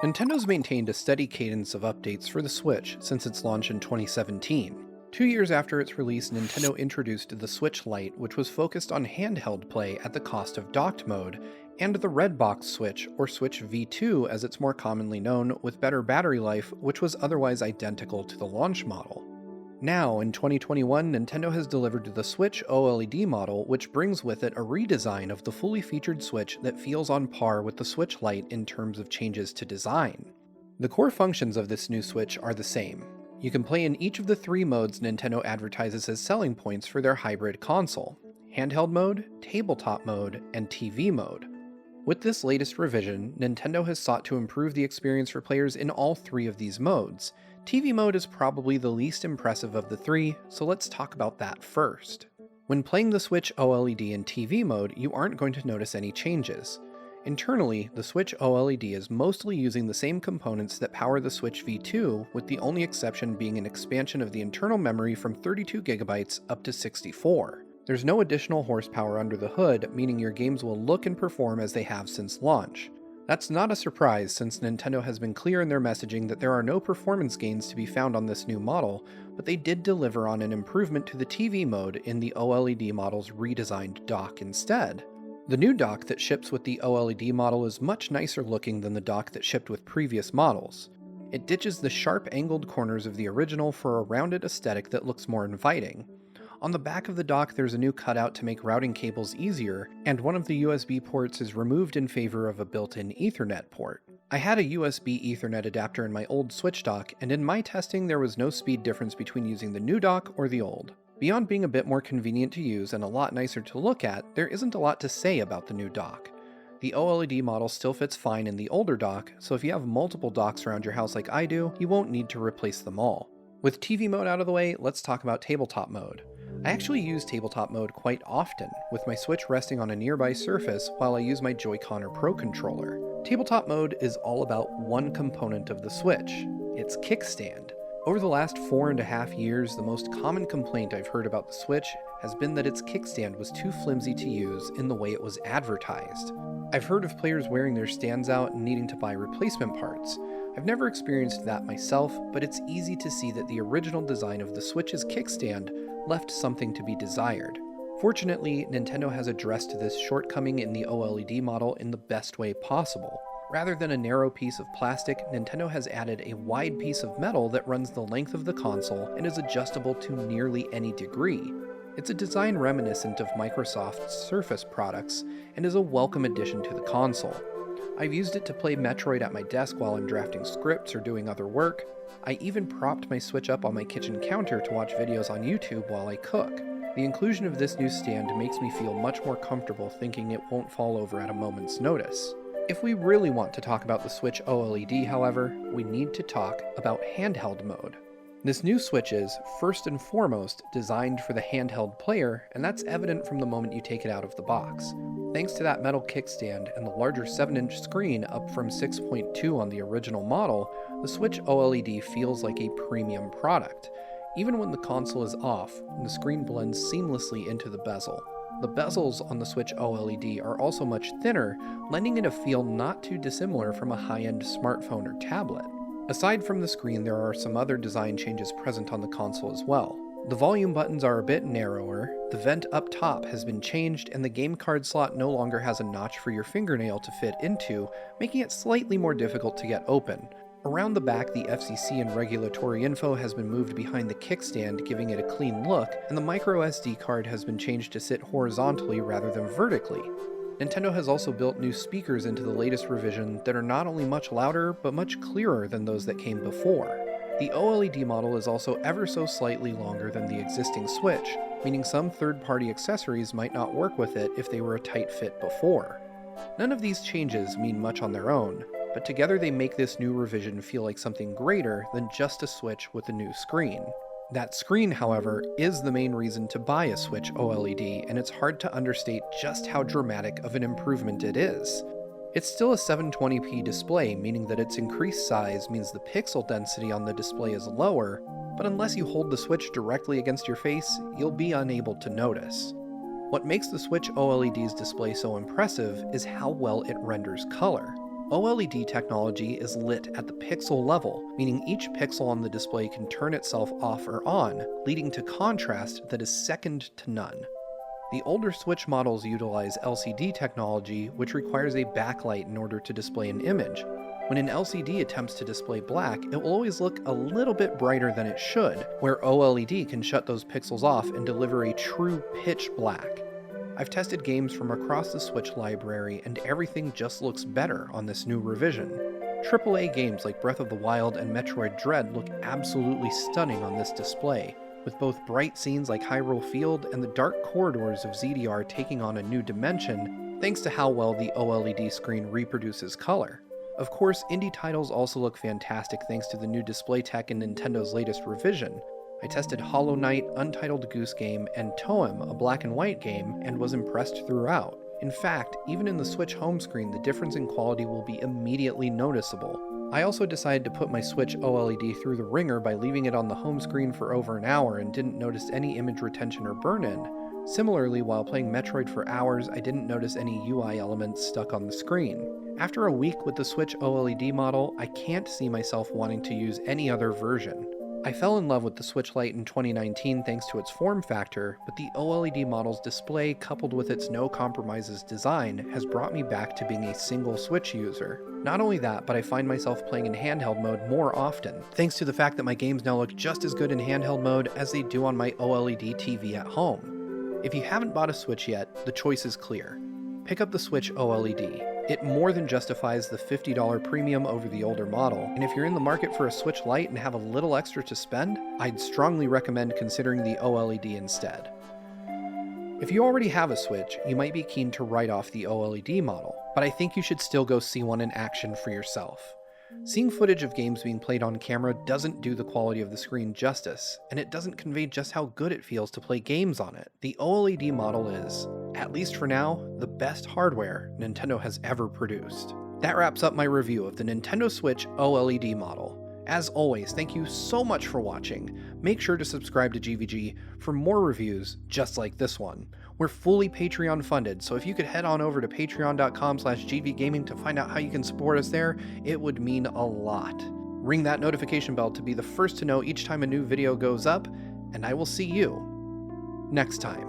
Nintendo's maintained a steady cadence of updates for the Switch since its launch in 2017. 2 years after its release, Nintendo introduced the Switch Lite, which was focused on handheld play at the cost of docked mode, and the Red Box Switch, or Switch V2 as it's more commonly known, with better battery life, which was otherwise identical to the launch model. Now, in 2021, Nintendo has delivered the Switch OLED model, which brings with it a redesign of the fully featured Switch that feels on par with the Switch Lite in terms of changes to design. The core functions of this new Switch are the same. You can play in each of the 3 modes Nintendo advertises as selling points for their hybrid console: Handheld mode, Tabletop mode, and TV mode. With this latest revision, Nintendo has sought to improve the experience for players in all 3 of these modes. TV mode is probably the least impressive of the 3, so let's talk about that first. When playing the Switch OLED in TV mode, you aren't going to notice any changes. Internally, the Switch OLED is mostly using the same components that power the Switch V2, with the only exception being an expansion of the internal memory from 32GB up to 64. There's no additional horsepower under the hood, meaning your games will look and perform as they have since launch. That's not a surprise, since Nintendo has been clear in their messaging that there are no performance gains to be found on this new model, but they did deliver on an improvement to the TV mode in the OLED model's redesigned dock instead. The new dock that ships with the OLED model is much nicer looking than the dock that shipped with previous models. It ditches the sharp angled corners of the original for a rounded aesthetic that looks more inviting. On the back of the dock there's a new cutout to make routing cables easier, and one of the USB ports is removed in favor of a built-in Ethernet port. I had a USB Ethernet adapter in my old Switch dock, and in my testing there was no speed difference between using the new dock or the old. Beyond being a bit more convenient to use and a lot nicer to look at, there isn't a lot to say about the new dock. The OLED model still fits fine in the older dock, so if you have multiple docks around your house like I do, you won't need to replace them all. With TV mode out of the way, let's talk about Tabletop mode. I actually use Tabletop mode quite often, with my Switch resting on a nearby surface while I use my Joy-Con or Pro Controller. Tabletop mode is all about one component of the Switch: its kickstand. Over the last 4.5 years, the most common complaint I've heard about the Switch has been that its kickstand was too flimsy to use in the way it was advertised. I've heard of players wearing their stands out and needing to buy replacement parts. I've never experienced that myself, but it's easy to see that the original design of the Switch's kickstand left something to be desired. Fortunately, Nintendo has addressed this shortcoming in the OLED model in the best way possible. Rather than a narrow piece of plastic, Nintendo has added a wide piece of metal that runs the length of the console and is adjustable to nearly any degree. It's a design reminiscent of Microsoft's Surface products and is a welcome addition to the console. I've used it to play Metroid at my desk while I'm drafting scripts or doing other work. I even propped my Switch up on my kitchen counter to watch videos on YouTube while I cook. The inclusion of this new stand makes me feel much more comfortable thinking it won't fall over at a moment's notice. If we really want to talk about the Switch OLED, however, we need to talk about handheld mode. This new Switch is, first and foremost, designed for the handheld player, and that's evident from the moment you take it out of the box. Thanks to that metal kickstand and the larger 7-inch screen up from 6.2 on the original model, the Switch OLED feels like a premium product. Even when the console is off, the screen blends seamlessly into the bezel. The bezels on the Switch OLED are also much thinner, lending it a feel not too dissimilar from a high-end smartphone or tablet. Aside from the screen, there are some other design changes present on the console as well. The volume buttons are a bit narrower, the vent up top has been changed, and the game card slot no longer has a notch for your fingernail to fit into, making it slightly more difficult to get open. Around the back, the FCC and regulatory info has been moved behind the kickstand, giving it a clean look, and the microSD card has been changed to sit horizontally rather than vertically. Nintendo has also built new speakers into the latest revision that are not only much louder, but much clearer than those that came before. The OLED model is also ever so slightly longer than the existing Switch, meaning some third-party accessories might not work with it if they were a tight fit before. None of these changes mean much on their own, but together they make this new revision feel like something greater than just a Switch with a new screen. That screen, however, is the main reason to buy a Switch OLED, and it's hard to understate just how dramatic of an improvement it is. It's still a 720p display, meaning that its increased size means the pixel density on the display is lower, but unless you hold the Switch directly against your face, you'll be unable to notice. What makes the Switch OLED's display so impressive is how well it renders color. OLED technology is lit at the pixel level, meaning each pixel on the display can turn itself off or on, leading to contrast that is second to none. The older Switch models utilize LCD technology, which requires a backlight in order to display an image. When an LCD attempts to display black, it will always look a little bit brighter than it should, where OLED can shut those pixels off and deliver a true pitch black. I've tested games from across the Switch library, and everything just looks better on this new revision. AAA games like Breath of the Wild and Metroid Dread look absolutely stunning on this display, with both bright scenes like Hyrule Field and the dark corridors of ZDR taking on a new dimension, thanks to how well the OLED screen reproduces color. Of course, indie titles also look fantastic thanks to the new display tech in Nintendo's latest revision. I tested Hollow Knight, Untitled Goose Game, and Toem, a black and white game, and was impressed throughout. In fact, even in the Switch home screen, the difference in quality will be immediately noticeable. I also decided to put my Switch OLED through the ringer by leaving it on the home screen for over an hour and didn't notice any image retention or burn-in. Similarly, while playing Metroid for hours, I didn't notice any UI elements stuck on the screen. After a week with the Switch OLED model, I can't see myself wanting to use any other version. I fell in love with the Switch Lite in 2019 thanks to its form factor, but the OLED model's display coupled with its no-compromises design has brought me back to being a single Switch user. Not only that, but I find myself playing in handheld mode more often, thanks to the fact that my games now look just as good in handheld mode as they do on my OLED TV at home. If you haven't bought a Switch yet, the choice is clear. Pick up the Switch OLED. It more than justifies the $50 premium over the older model, and if you're in the market for a Switch Lite and have a little extra to spend, I'd strongly recommend considering the OLED instead. If you already have a Switch, you might be keen to write off the OLED model, but I think you should still go see one in action for yourself. Seeing footage of games being played on camera doesn't do the quality of the screen justice, and it doesn't convey just how good it feels to play games on it. The OLED model is, at least for now, the best hardware Nintendo has ever produced. That wraps up my review of the Nintendo Switch OLED model. As always, thank you so much for watching. Make sure to subscribe to GVG for more reviews just like this one. We're fully Patreon funded, so if you could head on over to patreon.com/gvgaming to find out how you can support us there, it would mean a lot. Ring that notification bell to be the first to know each time a new video goes up, and I will see you next time.